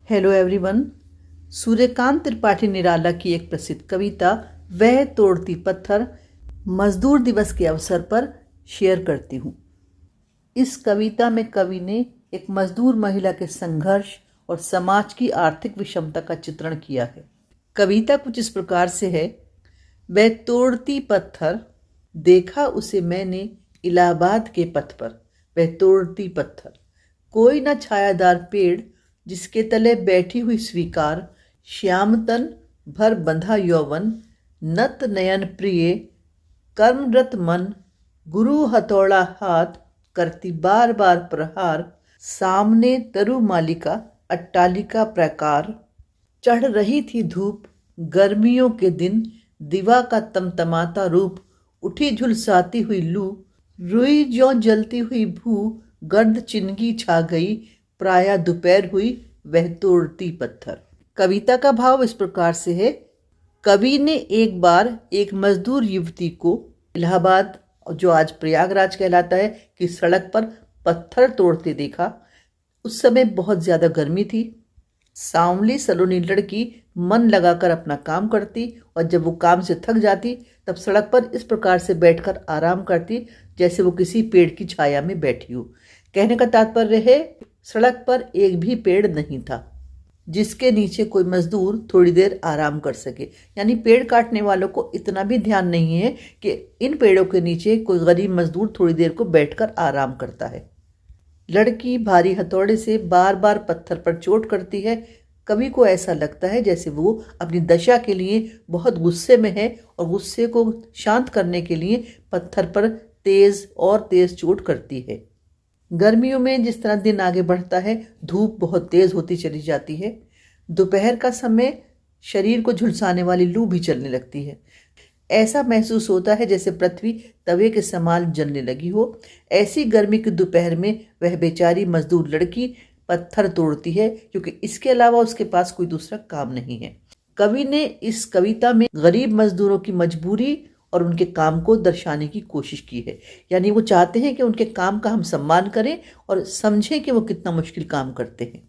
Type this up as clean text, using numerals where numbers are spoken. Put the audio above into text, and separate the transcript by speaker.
Speaker 1: Hello everyone. Suryakant Tripathi Nirala की एक प्रसिद्ध कविता वह तोड़ती पत्थर मजदूर दिवस के अवसर पर शेयर करती हूँ। इस कविता में कवि ने एक मजदूर महिला के संघर्ष और समाज की आर्थिक विषमता का चित्रण किया है। कविता कुछ इस प्रकार से है। वह तोड़ती पत्थर, देखा उसे मैंने इलाहाबाद के पथ पर। वह तोड़ती पत्थर, कोई न छायादार पेड़ जिसके तले बैठी हुई स्वीकार, श्याम तन भर बंधा यौवन, नत नयन प्रिय कर्मरत मन, गुरु हथौड़ा हाथ करती बार बार प्रहार, सामने तरु मालिका अट्टालिका प्राकार, चढ़ रही थी धूप गर्मियों के दिन, दिवा का तमतमाता रूप, उठी झुलसाती हुई लू, रुई ज्यों जलती हुई भू, गर्द चिनगी छा गई, प्रायः दोपहर हुई वह तोड़ती पत्थर। कविता का भाव इस प्रकार से है। कवि ने एक बार एक मजदूर युवती को इलाहाबाद, जो आज प्रयागराज कहलाता है, की सड़क पर पत्थर तोड़ते देखा। उस समय बहुत ज्यादा गर्मी थी। सांवली सलोनी लड़की मन लगाकर अपना काम करती और जब वो काम से थक जाती तब सड़क पर इस प्रकार से बैठकर आराम करती जैसे वो किसी पेड़ की छाया में बैठी हो। कहने का तात्पर्य है, सड़क पर एक भी पेड़ नहीं था जिसके नीचे कोई मजदूर थोड़ी देर आराम कर सके। यानी पेड़ काटने वालों को इतना भी ध्यान नहीं है कि इन पेड़ों के नीचे कोई गरीब मजदूर थोड़ी देर को बैठकर आराम करता है। लड़की भारी हथौड़े से बार बार पत्थर पर चोट करती है। कवि को ऐसा लगता है जैसे वो अपनी दशा के लिए बहुत गुस्से में है और गुस्से को शांत करने के लिए पत्थर पर तेज और तेज चोट करती है। गर्मियों में जिस तरह दिन आगे बढ़ता है, धूप बहुत तेज होती चली जाती है। दोपहर का समय शरीर को झुलसाने वाली लू भी चलने लगती है। ऐसा महसूस होता है जैसे पृथ्वी तवे के समान जलने लगी हो। ऐसी गर्मी की दोपहर में वह बेचारी मजदूर लड़की पत्थर तोड़ती है क्योंकि इसके अलावा उसके पास कोई दूसरा काम नहीं है। कवि ने इस कविता में गरीब मजदूरों की मजबूरी और उनके काम को दर्शाने की कोशिश की है। यानी वो चाहते हैं कि उनके काम का हम सम्मान करें और समझें कि वो कितना मुश्किल काम करते हैं।